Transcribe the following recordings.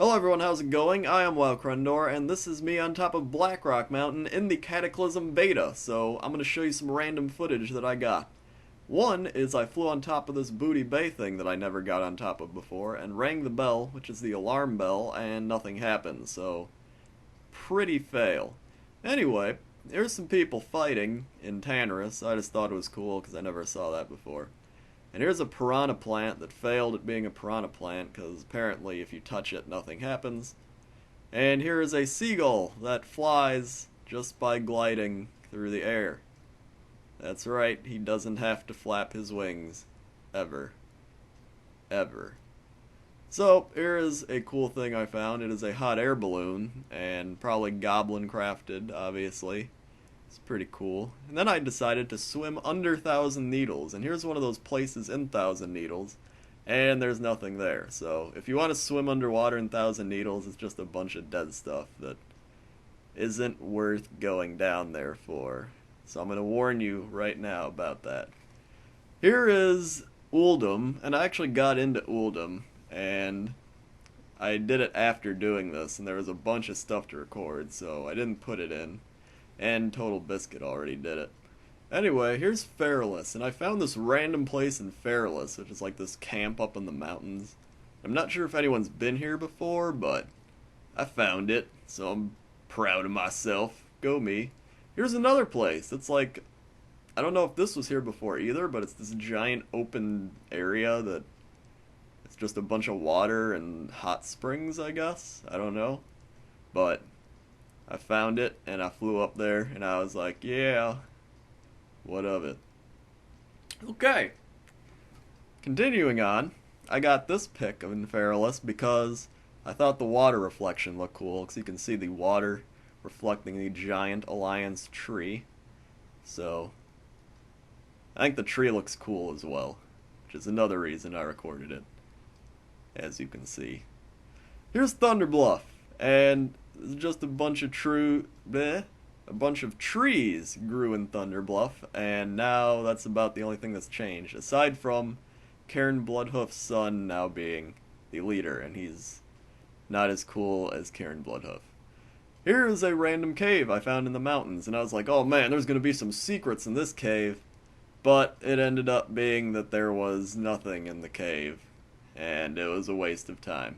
Hello everyone, how's it going? I am WoWcrendor, and this is me on top of Blackrock Mountain in the Cataclysm beta, so I'm going to show you some random footage that I got. One is I flew on top of this booty bay thing that I never got on top of before, and rang the bell, which is the alarm bell, and nothing happened, so pretty fail. Anyway, here's some people fighting in Tanaris. I just thought it was cool because I never saw that before. And here's a piranha plant that failed at being a piranha plant because apparently if you touch it, nothing happens. And here is a seagull that flies just by gliding through the air. That's right, he doesn't have to flap his wings. Ever. Ever. So, here is a cool thing I found. It is a hot air balloon, and probably goblin crafted, obviously. It's pretty cool. And then I decided to swim under Thousand Needles, and here's one of those places in Thousand Needles, and there's nothing there. So if you want to swim underwater in Thousand Needles, it's just a bunch of dead stuff that isn't worth going down there for. So I'm going to warn you right now about that. Here is Oldham, and I actually got into Oldham, and I did it after doing this, and there was a bunch of stuff to record, so I didn't put it in. And Total Biscuit already did it. Anyway, here's Fairless, and I found this random place in Fairless, which is like this camp up in the mountains. I'm not sure if anyone's been here before, but I found it, so I'm proud of myself. Go me. Here's another place. It's like, I don't know if this was here before either, but it's this giant open area that it's just a bunch of water and hot springs, I guess. I don't know. But I found it, and I flew up there, and I was like, yeah, what of it? Okay. Continuing on, I got this pic of Fairless because I thought the water reflection looked cool, because you can see the water reflecting the giant Alliance tree. So, I think the tree looks cool as well, which is another reason I recorded it, as you can see. Here's Thunder Bluff, and just a bunch of trees grew in Thunder Bluff, and now that's about the only thing that's changed, aside from Karen Bloodhoof's son now being the leader, and he's not as cool as Karen Bloodhoof. Here is a random cave I found in the mountains, and I was like, oh man, there's going to be some secrets in this cave, but it ended up being that there was nothing in the cave, and it was a waste of time.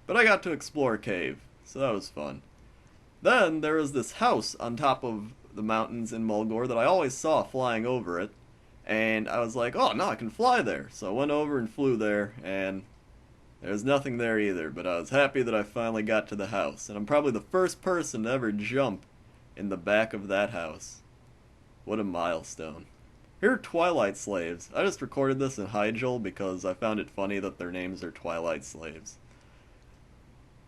But I got to explore a cave, so that was fun. Then there is this house on top of the mountains in Mulgore that I always saw flying over it, and I was like, oh, no, I can fly there. So I went over and flew there, and there was nothing there either, but I was happy that I finally got to the house, and I'm probably the first person to ever jump in the back of that house. What a milestone. Here are Twilight slaves. I just recorded this in Hyjal because I found it funny that their names are Twilight slaves.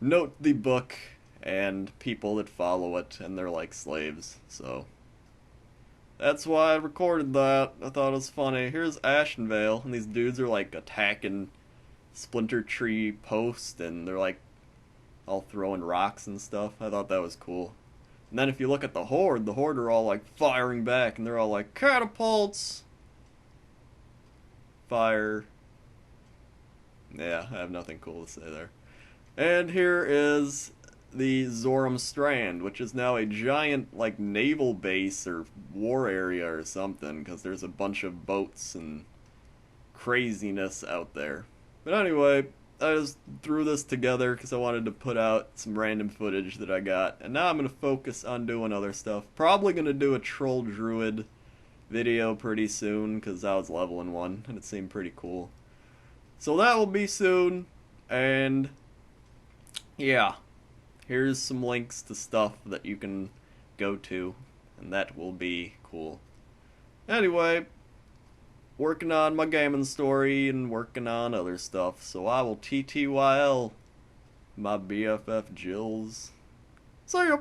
Note the book and people that follow it, and they're like slaves, so that's why I recorded that. I thought it was funny. Here's Ashenvale, and these dudes are like attacking Splinter Tree Post, and they're like all throwing rocks and stuff. I thought that was cool. And then if you look at the Horde are all like firing back, and they're all like, catapults! Fire. Yeah, I have nothing cool to say there. And here is the Zoram Strand, which is now a giant, like, naval base or war area or something, because there's a bunch of boats and craziness out there. But anyway, I just threw this together because I wanted to put out some random footage that I got, and now I'm going to focus on doing other stuff. Probably going to do a Troll Druid video pretty soon, because I was leveling one, and it seemed pretty cool. So that will be soon, and yeah, here's some links to stuff that you can go to, and that will be cool. Anyway, working on my gaming story and working on other stuff, so I will TTYL my BFF Jills. See ya!